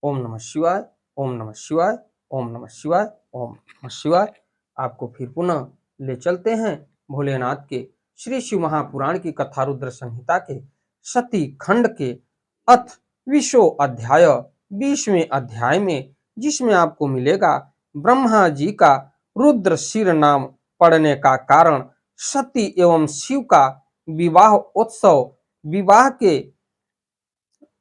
ओम नमः शिवाय, ओम नमः शिवाय, ओम नमः शिवाय, ओम नमः शिवाय। आपको फिर पुनः ले चलते हैं भोलेनाथ के श्री शिव महापुराण की कथा रुद्र संहिता के सती खंड के अथ 20वें अध्याय 20वें अध्याय में, जिसमें आपको मिलेगा ब्रह्मा जी का रुद्र शिर नाम पड़ने का कारण, सती एवं शिव का विवाह उत्सव, विवाह के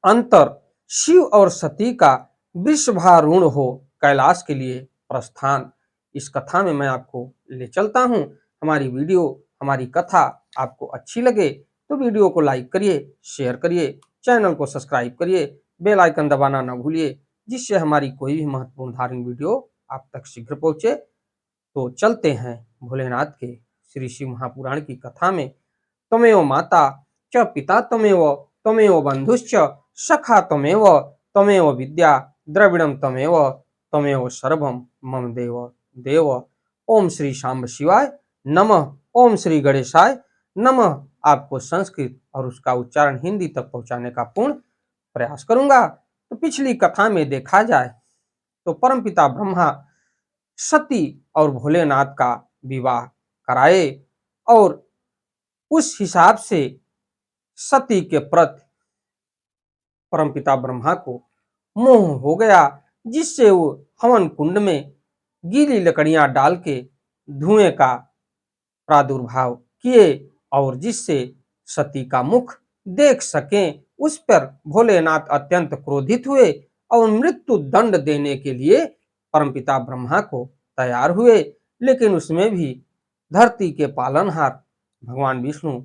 अंतर, शिव और सती का वृषभारूढ़ हो कैलाश के लिए प्रस्थान। इस कथा में मैं आपको ले चलता हूं। हमारी वीडियो, हमारी कथा आपको अच्छी लगे तो वीडियो को लाइक करिए, शेयर करिए, चैनल को सब्सक्राइब करिए, बेल आइकन दबाना ना भूलिए, जिससे हमारी कोई भी महत्वपूर्ण धार्मिक वीडियो आप तक शीघ्र पहुंचे। तो चलते हैं भोलेनाथ के श्री शिव महापुराण की कथा में। त्वमेव माता च पिता त्वमेव, त्वमेव बंधुश्च सखा त्वमेव, त्वमेव विद्या द्रविड़म त्वमेव, त्वमेव सर्वम मम देव देव। ओम श्री शांब शिवाय नमः, ओम श्री गणेशाय नमः। आपको संस्कृत और उसका उच्चारण हिंदी तक पहुंचाने का पूर्ण प्रयास करूंगा। तो पिछली कथा में देखा जाए तो परमपिता ब्रह्मा सती और भोलेनाथ का विवाह कराए और उस हिसाब से सती के प्रति परमपिता ब्रह्मा को मोह हो गया, जिससे वो हवन कुंड में गीली लकड़ियां डाल के धुएं का प्रादुर्भाव किए और जिससे सती का मुख देख सकें। उस पर भोलेनाथ अत्यंत क्रोधित हुए और मृत्यु दंड देने के लिए परमपिता ब्रह्मा को तैयार हुए, लेकिन उसमें भी धरती के पालनहार भगवान विष्णु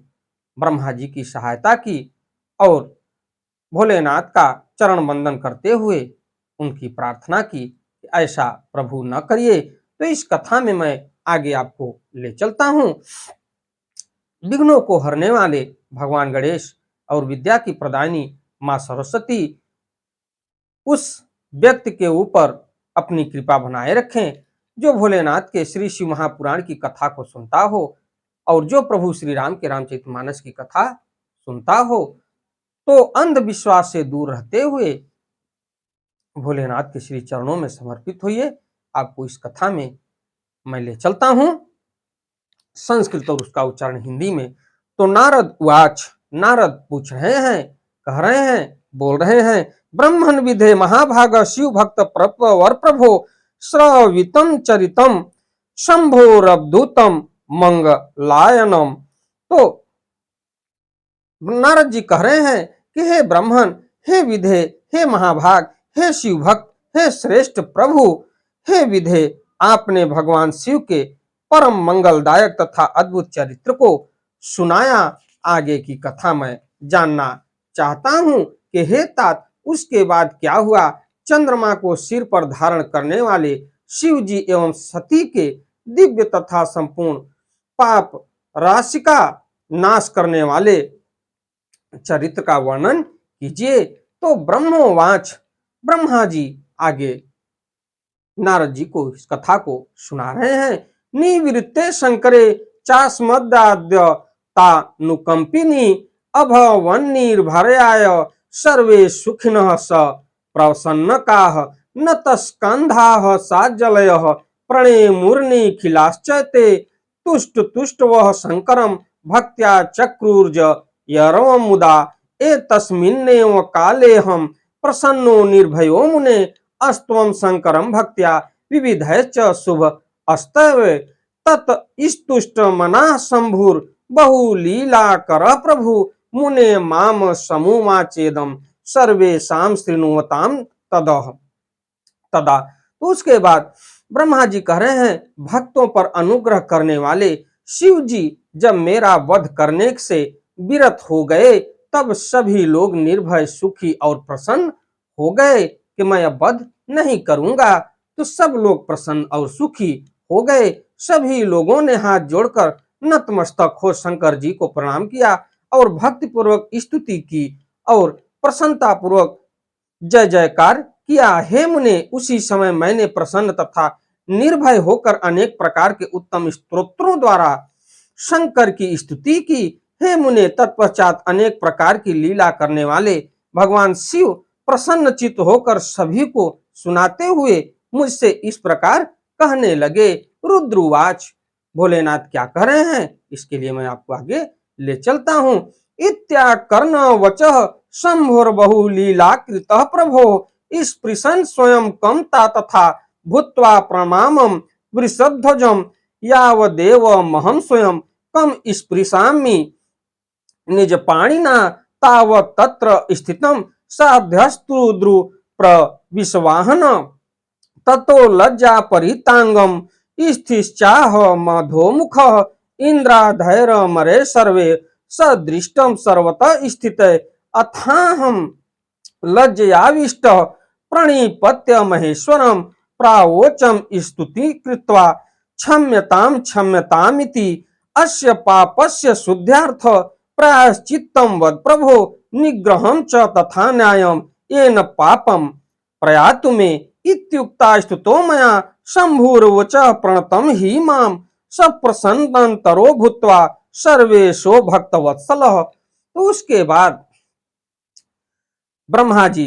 ब्रह्मा जी की सहायता की और भोलेनाथ का चरण वंदन करते हुए उनकी प्रार्थना की कि ऐसा प्रभु न करिए। तो इस कथा में मैं आगे आपको ले चलता हूं। विघ्नों को हरने वाले भगवान गणेश और विद्या की प्रदायिनी मां सरस्वती उस व्यक्ति के ऊपर अपनी कृपा बनाए रखें जो भोलेनाथ के श्री शिव महापुराण की कथा को सुनता हो और जो प्रभु श्री राम के रामचरितमानस की कथा सुनता हो, तो अंधविश्वास से दूर रहते हुए भोलेनाथ के श्री चरणों में समर्पित होइए। आपको इस कथा में मैं ले चलता हूं संस्कृत और उसका उच्चारण हिंदी में। तो नारद उवाच, नारद पूछ रहे हैं, कह रहे हैं, बोल रहे हैं, ब्रह्मण विधे महाभाग शिव भक्त वर प्रभो श्रवितम चरितम शंभोरवधूतम मंगलायनम। तो नारद जी कह रहे हैं कि हे ब्राह्मण, हे विधे, हे महाभाग, हे शिव भक्त, हे श्रेष्ठ प्रभु, हे विधे, आपने भगवान शिव के परम मंगलदायक तथा अद्भुत चरित्र को सुनाया। आगे की कथा मैं जानना चाहता हूं कि हे तात, उसके बाद क्या हुआ। चंद्रमा को सिर पर धारण करने वाले शिव जी एवं सती के दिव्य तथा संपूर्ण पाप राशि का नाश करने वाले चरित्र का वर्णन कीजिए। तो ब्रह्मोवाच, ब्रह्मा जी आगे नारद जी को इस कथा को सुना रहे हैं। निवृत्ते शंकरे चास्मदाद्य तानुकंपिनी अभवन्निर्भरयाय सर्वे सुखिनः स प्रसन्नकाः नतस्कन्धाः साज्जलयः प्रणेमुर्निखिलाश्चैते तुष्ट तुष्ट वह शंकरम भक्त्या चक्रुर्ज यरवं मुदा एतस्मिन्नेव काले हम प्रसन्नो निर्भयो मुने अस्त्वं शंकरं भक्त्या विविधैश्च शुभ अस्तवे तत् स्तुष्ट मनाः शंभुर बहु लीला कर प्रभु मुने माम समूमाचेदम सर्वेषां शृणुवताम तदह तदा। तो उसके बाद ब्रह्मा जी कह रहे हैं, भक्तों पर अनुग्रह करने वाले शिव जी जब मेरा वध करने से विरत हो गए, तब सभी लोग निर्भय, सुखी और प्रसन्न हो गए कि मैं अब वध नहीं करूंगा। तो सब लोग प्रसन्न और सुखी हो गए। सभी लोगों ने हाथ जोड़कर नतमस्तक हो शंकर जी को प्रणाम किया और भक्ति पूर्वक स्तुति की और प्रसन्नता पूर्वक जय जयकार किया। हे मुने, उसी समय मैंने प्रसन्न तथा निर्भय होकर अनेक प्रकार के उत्तम स्तोत्रों द्वारा शंकर की स्तुति की। हे मुने, तत्पश्चात अनेक प्रकार की लीला करने वाले भगवान शिव प्रसन्नचित्त होकर सभी को सुनाते हुए मुझसे इस प्रकार कहने लगे। रुद्रवाच, भोलेनाथ क्या कह रहे हैं इसके लिए मैं आपको आगे ले चलता हूं। इत्याकर्ण वचः शंभुर बहुलीलाकृतः प्रभो स्पृशन् स्वयं कमता तथा भूत्वा प्रमामं वृषध्वजं यावदेव महं स्वयं कम स्पृशामि निज पाणिना तावत् तत्र स्थितं साध्यस्तुद्रु प्रविश्वाहन ततो लज्जा परितांगम स्थिश्चाह मधोमुखः इंद्राधैर्यमरे सर्वे सदृष्टं सर्वतः स्थित अथाहं लज्जयाविष्ट प्रणिपत्य महेश्वरं प्रावोचम स्तुति कृत्वा क्षम्यतां क्षम्यतामिति अस्य पापस्य शुद्ध्यार्थ प्रायश्चित्तं वद प्रभो निग्रहं च तथा न्यायं येन पापं प्रयातु मे इत्युक्ता स्तुतो मया शंभुर्वचः प्रणतं हि मां सप्रसन्नतरो भूत्वा सर्वेशो भक्तवत्सलः। तो उसके बाद ब्रह्मा जी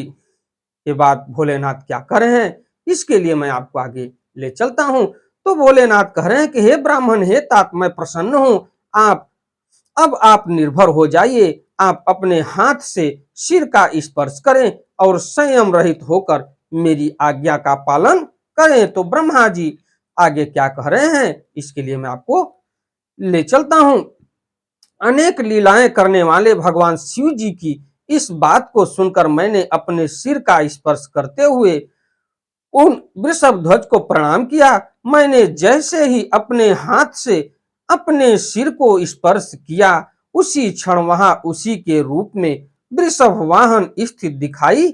ये बात भोलेनाथ क्या कर रहे हैं इसके लिए मैं आपको आगे ले चलता हूं। तो भोलेनाथ कह रहे हैं कि हे ब्राह्मण, हे तात, मैं प्रसन्न हूं, आप निर्भर हो जाइए, आप अपने हाथ से सिर का स्पर्श करें और संयम रहित होकर मेरी आज्ञा का पालन करें। तो ब्रह्मा जी आगे क्या कह रहे हैं इसके लिए मैं आपको ले चलता हूं। अनेक लीलाएं करने वाले भगवान शिव जी की इस बात को सुनकर मैंने अपने सिर का स्पर्श करते हुए उन वृषभ ध्वज को प्रणाम किया। मैंने जैसे ही अपने हाथ से अपने सिर को स्पर्श किया उसी क्षण वहां उसी के रूप में वृषभ वाहन स्थित दिखाई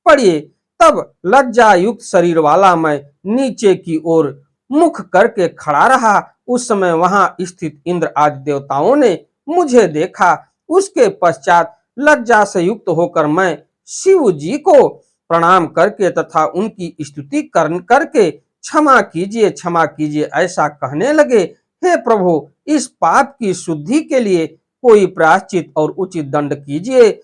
पड़े। तब लज्जा युक्त शरीर वाला मैं नीचे की ओर मुख करके खड़ा रहा। उस समय वहां स्थित इंद्र आदि देवताओं ने मुझे देखा। उसके पश्चात लज्जा से युक्त होकर मैं शिव जी को प्रणाम करके तथा उनकी स्तुति करके क्षमा कीजिए ऐसा कहने लगे। हे प्रभु, इस पाप की शुद्धि के लिए कोई प्रायश्चित और उचित दंड कीजिए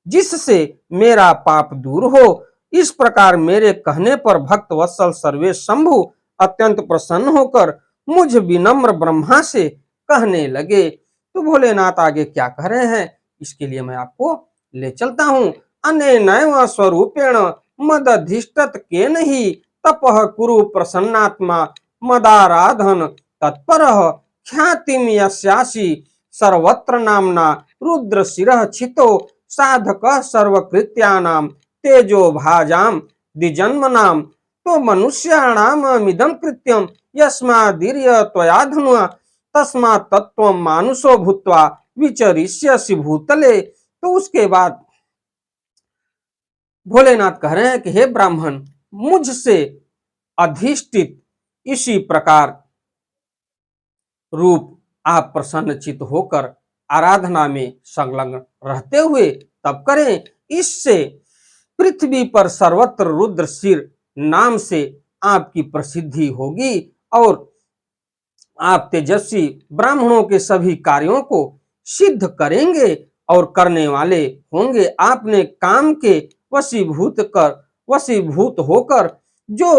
जिससे मेरा पाप दूर हो। इस प्रकार मेरे कहने पर भक्त वत्सल सर्वेश शंभु अत्यंत प्रसन्न होकर मुझ विनम्र ब्रह्मा से कहने लगे। तो भोलेनाथ आगे क्या कह रहे हैं इसके लिए मैं आपको ले चलता हूं। अनेनैव स्वरूपेण मदधिष्ठत केन हि तपः कुरु प्रसन्नात्मा मदाराधन तत्परः ख्यातिं यस्यासि सर्वत्र नाम्ना रुद्रशिरः छितो साधकः सर्वकृत्यानां तेजो भाजां द्विजन्मनां। तो मनुष्याणामिदं कृत्यं यस्मादीर्य त्वया धनुना तस्मात् तत्त्वं मानुषो भूत्वा विचरिष्यसि भूतले। तो उसके बाद भोलेनाथ कह रहे हैं कि हे ब्राह्मण, मुझसे अधिष्ठित इसी प्रकार रूप आप प्रसन्नचित्त होकर आराधना में संलग्न रहते हुए तब करें। इससे पृथ्वी पर सर्वत्र रुद्रशिर नाम से आपकी प्रसिद्धि होगी और आप तेजस्वी ब्राह्मणों के सभी कार्यों को सिद्ध करेंगे और करने वाले होंगे। आपने काम के वशीभूत होकर जो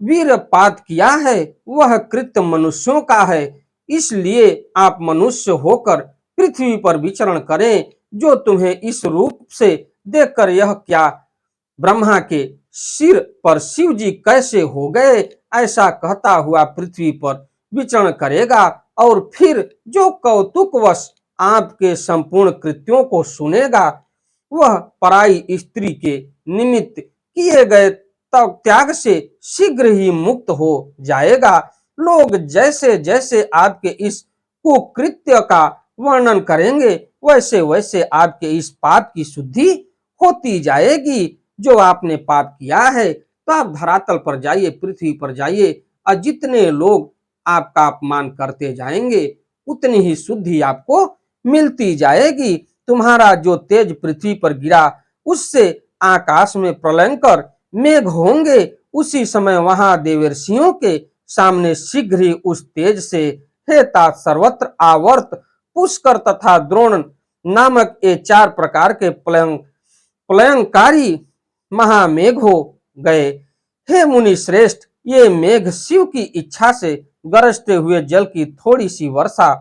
वीरपात किया है वह कृत्य मनुष्यों का है, इसलिए आप मनुष्य होकर पृथ्वी पर विचरण करें। जो तुम्हें इस रूप से देखकर यह क्या ब्रह्मा के सिर पर शिव जी कैसे हो गए ऐसा कहता हुआ पृथ्वी पर विचरण करेगा और फिर जो कौतुकवश आपके संपूर्ण कृत्यों को सुनेगा वह पराई स्त्री के निमित्त किए गए त्याग से शीघ्र ही मुक्त हो जाएगा। लोग जैसे जैसे आपके इस कुकृत्य का वर्णन करेंगे वैसे वैसे आपके इस पाप की शुद्धि होती जाएगी। जो आपने पाप किया है तो आप धरातल पर जाइए, पृथ्वी पर जाइए और जितने लोग आपका अपमान करते जाएंगे उतनी ही शुद्धि आपको मिलती जाएगी। तुम्हारा जो तेज पृथ्वी पर गिरा उससे आकाश में प्रलयंकर मेघ होंगे। उसी समय वहां देवर्षियों के सामने शीघ्र ही उस तेज से हे तात सर्वत्र आवर्त पुष्कर तथा द्रोण नामक ये 4 प्रकार के प्रलयंकारी महामेघ हो गए। हे मुनि श्रेष्ठ, ये मेघ शिव की इच्छा से गरजते हुए जल की थोड़ी सी वर्षा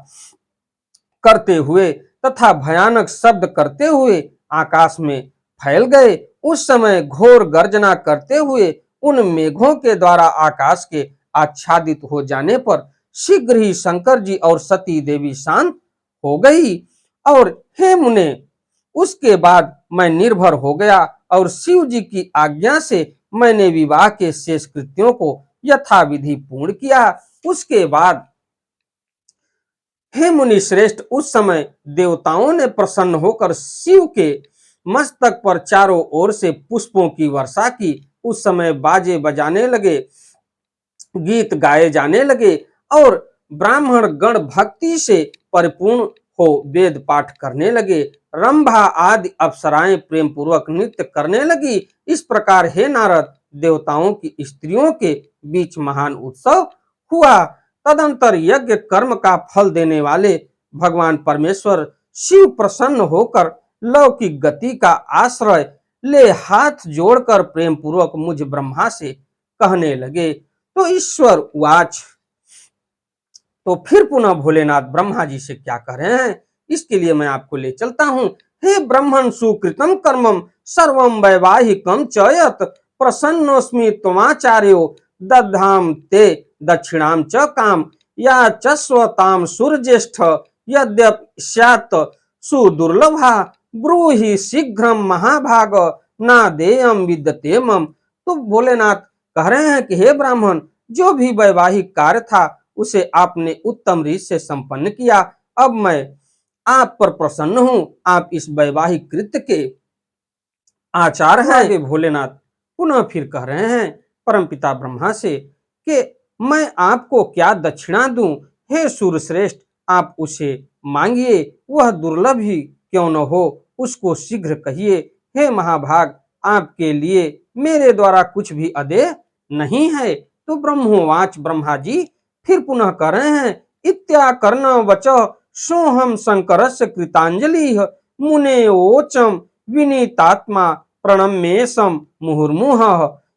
करते हुए तथा भयानक शब्द करते हुए आकाश में फैल गए। उस समय घोर गर्जना करते हुए उन मेघों के द्वारा आकाश के आच्छादित हो जाने पर शीघ्र ही शंकर जी और सती देवी शांत हो गई। और हे मुने, उसके बाद मैं निर्भर हो गया और शिव जी की आज्ञा से मैंने विवाह के शेष कृत्यों को यथाविधि पूर्ण किया। उसके बाद हे मुनि श्रेष्ठ, उस समय देवताओं ने प्रसन्न होकर शिव के मस्तक पर चारों ओर से पुष्पों की वर्षा की। उस समय बाजे बजाने लगे, गीत गाए जाने लगे और ब्राह्मण गण भक्ति से परिपूर्ण हो वेद पाठ करने लगे। रंभा आदि अप्सराएं प्रेम पूर्वक नृत्य करने लगी। इस प्रकार हे नारद, देवताओं की स्त्रियों के बीच महान उत्सव हुआ। तदंतर यज्ञ कर्म का फल देने वाले भगवान परमेश्वर शिव प्रसन्न होकर लौकिक गति का आश्रय ले हाथ जोड़कर प्रेम पूर्वक मुझ ब्रह्मा से कहने लगे। तो ईश्वर उवाच, तो फिर पुनः भोलेनाथ ब्रह्मा जी से क्या कह रहे हैं, इसके लिए मैं आपको ले चलता हूं। हे ब्रह्मण सुकृतम कर्मम सर्वम वैवाहिकम च यत् प्रसन्नोस्मि त्वमाचार्यो दधाम ते दक्षिणाम च काम या चस्वताम सुरज्येष्ठ यद्यपि स्यात् सुदुर्लभा ब्रूहि शीघ्रम महाभाग ना देयम विद्यते मम। तो भोलेनाथ कह रहे हैं कि हे ब्राह्मण, जो भी वैवाहिक कार्य था उसे आपने उत्तम रीत से संपन्न किया। अब मैं आप पर प्रसन्न हूं। आप इस वैवाहिक कृत्य के आचार हैं। आगे भोलेनाथ पुनः फिर कह रहे हैं परमपिता ब्रह्मा से कि मैं आपको क्या दक्षिणा दूं। हे सूर्यश्रेष्ठ, आप उसे मांगिए, वह दुर्लभ ही क्यों न हो, उसको शीघ्र कहिए। हे महाभाग, आपके लिए मेरे द्वारा कुछ भी अदेय नहीं है। तो ब्रह्मोवाच, ब्रह्मा जी फिर पुनः कर रहे हैं इत्याकर्ण वच सोहम शंकरस्य कृतांजलि मुने ओचम विनीतात्मा प्रणम्येशम मुहुर्मुह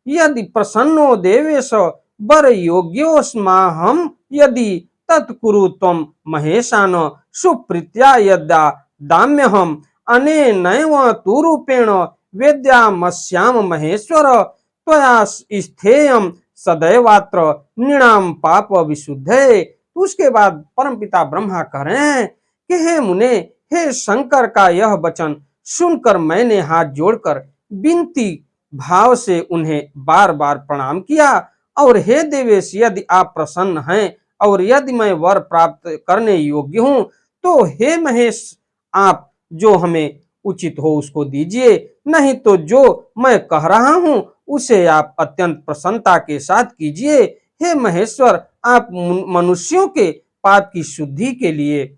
यदि प्रसन्नो देवेश वर योग्योस्माहम यदि तत्कुरु त्वं महेशान सुप्रीत्या यदा दाम्यहम अनेनैव तु रूपेण वेद्यामस्याम महेश्वर त्वया स्थेयम सदैवात्र नृणाम पाप विशुद्धे। उसके बाद परमपिता ब्रह्मा कह रहे हैं कि हे मुने, हे शंकर का यह वचन सुनकर मैंने हाथ जोड़कर विनती भाव से उन्हें बार बार प्रणाम किया। और हे देवेश, यदि आप प्रसन्न हैं और यदि मैं वर प्राप्त करने योग्य हूं तो हे महेश, आप जो हमें उचित हो उसको दीजिए, नहीं तो जो मैं कह रहा हूं उसे आप अत्यंत प्रसन्नता के साथ कीजिए। हे महेश्वर, आप मनुष्यों के पाप की शुद्धि के लिए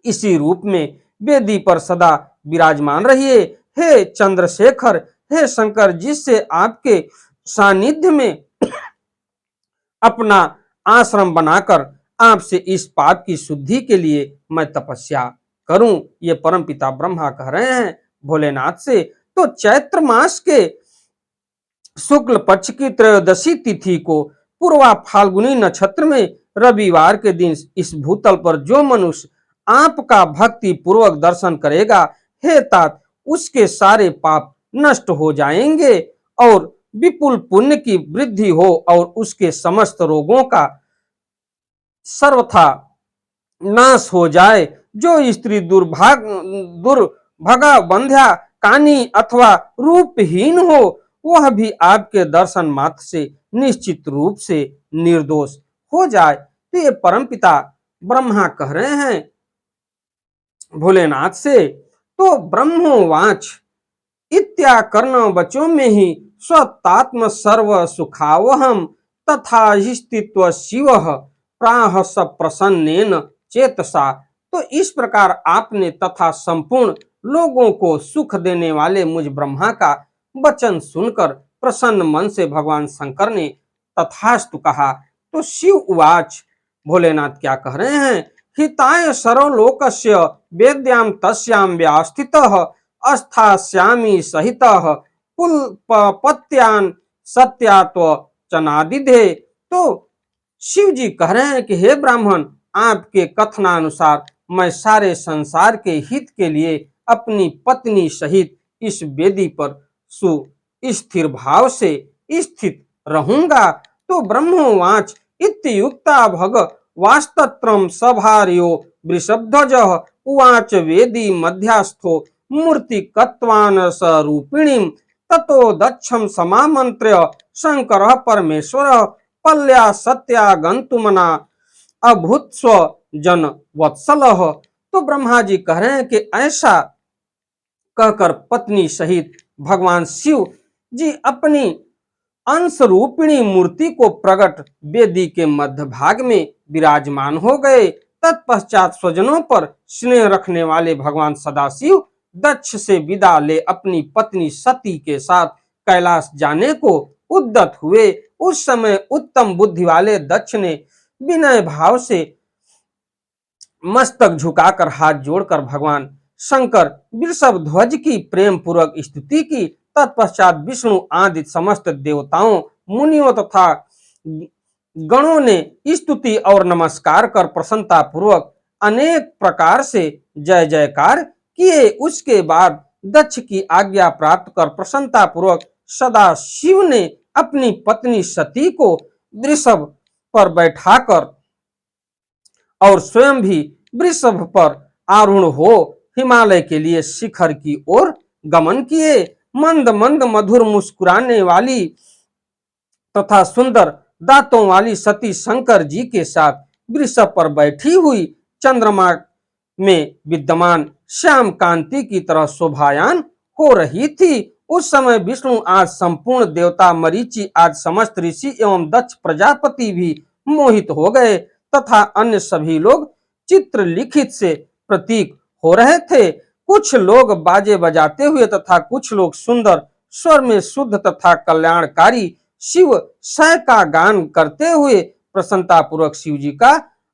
इसी रूप में वेदी पर सदा विराजमान रहिए। हे चंद्रशेखर, हे शंकर, जिससे आपके सानिध्य में अपना आश्रम बनाकर आपसे इस पाप की शुद्धि के लिए मैं तपस्या करूं। ये परमपिता ब्रह्मा कह रहे हैं भोलेनाथ से। तो चैत्र मास के शुक्ल पक्ष की त्रयोदशी तिथि को पूर्वा फाल्गुनी नक्षत्र में रविवार के दिन इस भूतल पर जो मनुष्य आपका भक्ति पूर्वक दर्शन करेगा, हे तात, उसके सारे पाप नष्ट हो जाएंगे और विपुल पुण्य की वृद्धि हो और उसके समस्त रोगों का सर्वथा नाश हो जाए। जो स्त्री दुर्भगा बंध्या कानी अथवा रूपहीन हो, वह भी आपके दर्शन मात्र से निश्चित रूप से निर्दोष हो जाए। तो ये परमपिता ब्रह्मा कह रहे हैं भोलेनाथ से। तो ब्रह्मोवाच इत्याकर्ण वचों में ही स्वतात्म सर्व सुखावहम तथा स्थित्व शिव प्राह प्रसन्नेन चेतसा। तो इस प्रकार आपने तथा संपूर्ण लोगों को सुख देने वाले मुझ ब्रह्मा का वचन सुनकर प्रसन्न मन से भगवान शंकर ने तथास्तु कहा। तो शिव उवाच, भोलेनाथ क्या कह रहे हैं, हिताय सर्वलोकस्य वेद्याम तस्याम व्यास्थितः अस्थास्यामि सहितः पत्यान सत्यात्व चनादिधे। तो शिव जी कह रहे हैं कि हे ब्राह्मण, आपके कथनानुसार मैं सारे संसार के हित के लिए अपनी पत्नी सहित इस वेदी पर सुस्थिर भाव से स्थित रहूंगा। तो ब्रह्मोवाच इत्युक्ता भग वास्तत्रम सभार्यो वृषभध्वजः उवाच वेदी मध्यस्थो मूर्तिकत्वान् स्वरूपिणीं ततो दक्षं समामन्त्र्य शंकरः परमेश्वरः पल्या सत्यागन्तुमना अभूत्स्व जन वत्सलः। तो ब्रह्मा जी कह रहे हैं कि ऐसा कहकर पत्नी सहित भगवान शिव जी अपनी अंश रूपिणी मूर्ति को प्रकट वेदी के मध्य भाग में विराजमान हो गए। तत्पश्चात स्वजनों पर स्नेह रखने वाले भगवान सदाशिव दक्ष से विदा ले अपनी पत्नी सती के साथ कैलाश जाने को उद्यत हुए। उस समय उत्तम बुद्धि वाले दक्ष ने विनय भाव से मस्तक झुकाकर हाथ जोड़कर भगवान शंकर वृषभ ध्वज की प्रेम पूर्वक स्तुति की। तत्पश्चात विष्णु आदि समस्त देवताओं, मुनियों तथा गणों ने स्तुति और नमस्कार कर प्रसन्नता पूर्वक अनेक प्रकार से जय जयकार किए। उसके बाद दक्ष की आज्ञा प्राप्त कर प्रसन्नता पूर्वक सदा शिव ने अपनी पत्नी सती को वृषभ पर बैठाकर और स्वयं भी वृषभ पर आरूढ़ हो हिमालय के लिए शिखर की ओर गमन किए। मंद मंद मधुर मुस्कुराने वाली तथा सुंदर दांतों वाली सती शंकर जी के साथ वृषभ पर बैठी हुई चंद्रमा में विद्यमान श्याम कांति की तरह शोभायान हो रही थी। उस समय विष्णु आज संपूर्ण देवता, मरीचि आज समस्त ऋषि एवं दक्ष प्रजापति भी मोहित हो गए तथा अन्य सभी लोग चित्र लिखित से प्रतीक हो रहे थे। कुछ लोग बाजे बजाते हुए तथा कुछ लोग सुंदर स्वर में शुद्ध तथा कल्याणकारी शिव सय का गान करते हुए प्रसन्नता पूर्वक शिव जी का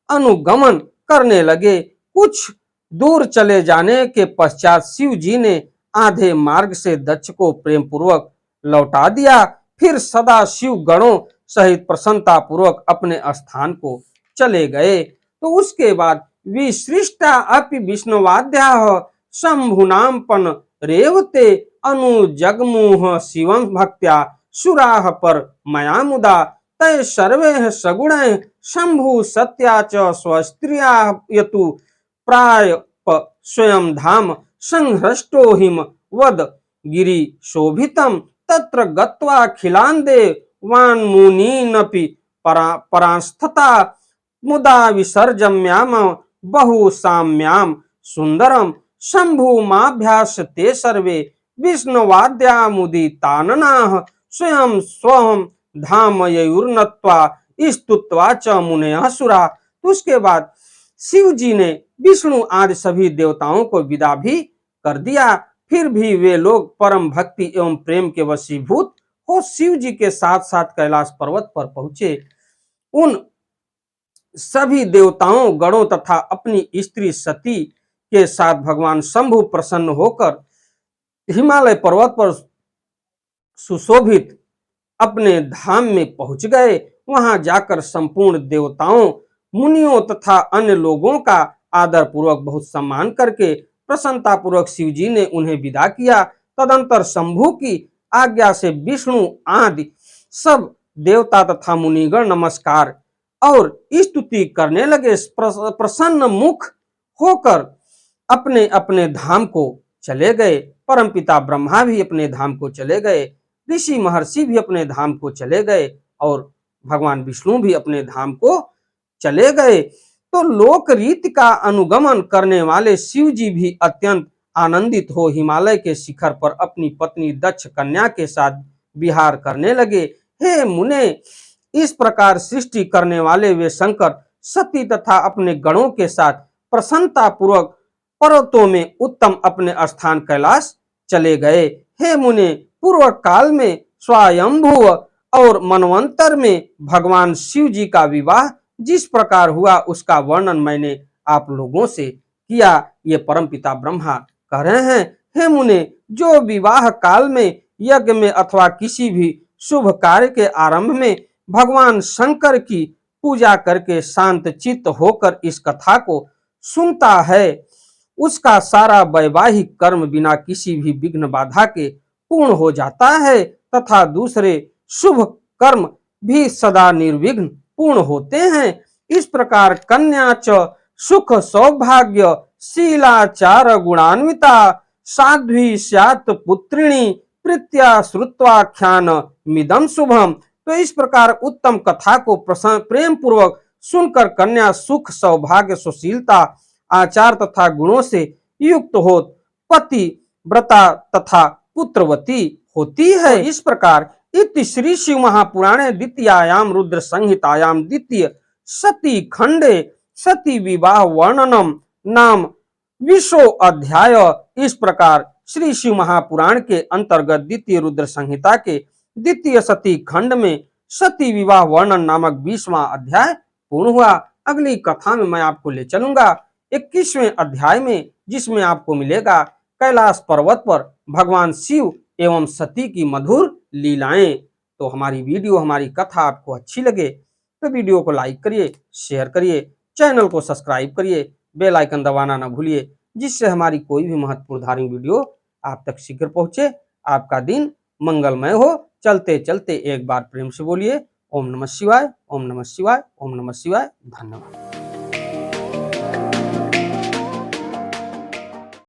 अनुगमन करने लगे। कुछ दूर चले जाने के पश्चात शिव जी ने आधे मार्ग से दक्ष को प्रेम पूर्वक लौटा दिया। फिर सदा शिव गणों सहित प्रसन्नता पूर्वक अपने स्थान को चले गए। तो उसके बाद विसृष्टा अपि विष्णुवाद्याः शंभुनामपन रेवते अनुजगमुह शिवं भक्त्या सुराः पर मया मुदा तय सर्वे सगुणैः शंभु सत्या च स्वस्त्रिया यतु प्राय स्वयं धाम संहृष्टो हिम वद गिरि शोभितम तत्र गत्वा खिलांदे वान मुनीनपि परांस्थता मुदा विसर्जम्याम बहु साम्याम सुंदरम शंभु माभ्यास ते सर्वे विष्णुवाद्या मुदिताननाः स्वयं स्वहं धाम ययुर्नत्वा स्तुत्वा च मुनयः सुरा। तो उसके बाद शिव जी ने विष्णु आदि सभी देवताओं को विदा भी कर दिया। फिर भी वे लोग परम भक्ति एवं प्रेम के वशीभूत हो शिव जी के साथ साथ कैलाश पर्वत पर पहुंचे। उन सभी देवताओं, गणों तथा अपनी स्त्री सती के साथ भगवान शंभु प्रसन्न होकर हिमालय पर्वत पर सुशोभित अपने धाम में पहुंच गए। वहां जाकर संपूर्ण देवताओं, मुनियों तथा अन्य लोगों का आदर पूर्वक बहुत सम्मान करके प्रसन्नता पूर्वक शिव जी ने उन्हें विदा किया। तदंतर शंभु की आज्ञा से विष्णु आदि सब देवता तथा मुनिगण नमस्कार और स्तुति करने लगे। प्रसन्न मुख होकर अपने अपने धाम को चले गए। परमपिता ब्रह्मा भी अपने धाम को चले गए, ऋषि महर्षि भी अपने धाम को चले गए और भगवान विष्णु भी अपने धाम को चले गए। तो लोक रीति का अनुगमन करने वाले शिव जी भी अत्यंत आनंदित हो हिमालय के शिखर पर अपनी पत्नी दक्ष कन्या के साथ विहार करने लगे। हे मुने, इस प्रकार सृष्टि करने वाले वे शंकर सती तथा अपने गणों के साथ प्रसन्नता पूर्वक पर्वतों में उत्तम अपने स्थान कैलाश चले गए। हे मुने, पूर्व काल में स्वयंभुव और मनवंतर में भगवान शिव जी का विवाह जिस प्रकार हुआ उसका वर्णन मैंने आप लोगों से किया। ये परमपिता ब्रह्मा कह रहे हैं, हे मुने, जो विवाह काल में यज्ञ में अथवा किसी भी शुभ कार्य के आरंभ में भगवान शंकर की पूजा करके शांत चित्त होकर इस कथा को सुनता है, उसका सारा वैवाहिक कर्म बिना किसी भी विघ्न बाधा के पूर्ण हो जाता है तथा दूसरे शुभ कर्म भी सदा निर्विघ्न पूर्ण होते हैं। इस प्रकार कन्या च सुख सौभाग्य शीलाचार गुणान्विता साध्वी स्यात् पुत्रिणी प्रीत्या श्रुत्वाख्यान मिदम शुभम। तो इस प्रकार उत्तम कथा को प्रेम पूर्वक सुनकर कन्या सुख सौभाग्य सुशीलता आचार तथा गुणों से युक्त हो पति व्रता तथा पुत्रवती होती है। इस प्रकार इति श्री शिव महापुराणे द्वितीयायाम रुद्र संहितायाम द्वितीय सती खंडे सती विवाह वर्णनम नाम 20 अध्याय। इस प्रकार श्री शिव महापुराण के अंतर्गत द्वितीय रुद्र संहिता के द्वितीय सती खंड में सती विवाह वर्णन नामक 20वां अध्याय पूर्ण हुआ। अगली कथा में मैं आपको ले चलूंगा 21वें अध्याय में, जिसमें आपको मिलेगा कैलाश पर्वत पर भगवान शिव एवं सती की मधुर लीलाएं। तो हमारी वीडियो हमारी कथा आपको अच्छी लगे तो वीडियो को लाइक करिए, शेयर करिए, चैनल को सब्सक्राइब करिए, बेल आइकन दबाना ना भूलिए, जिससे हमारी कोई भी महत्वपूर्ण धार्मिक वीडियो आप तक शीघ्र पहुंचे। आपका दिन मंगलमय हो। चलते चलते एक बार प्रेम से बोलिए ओम नमः शिवाय, ओम नमः शिवाय, ओम नमः शिवाय। धन्यवाद।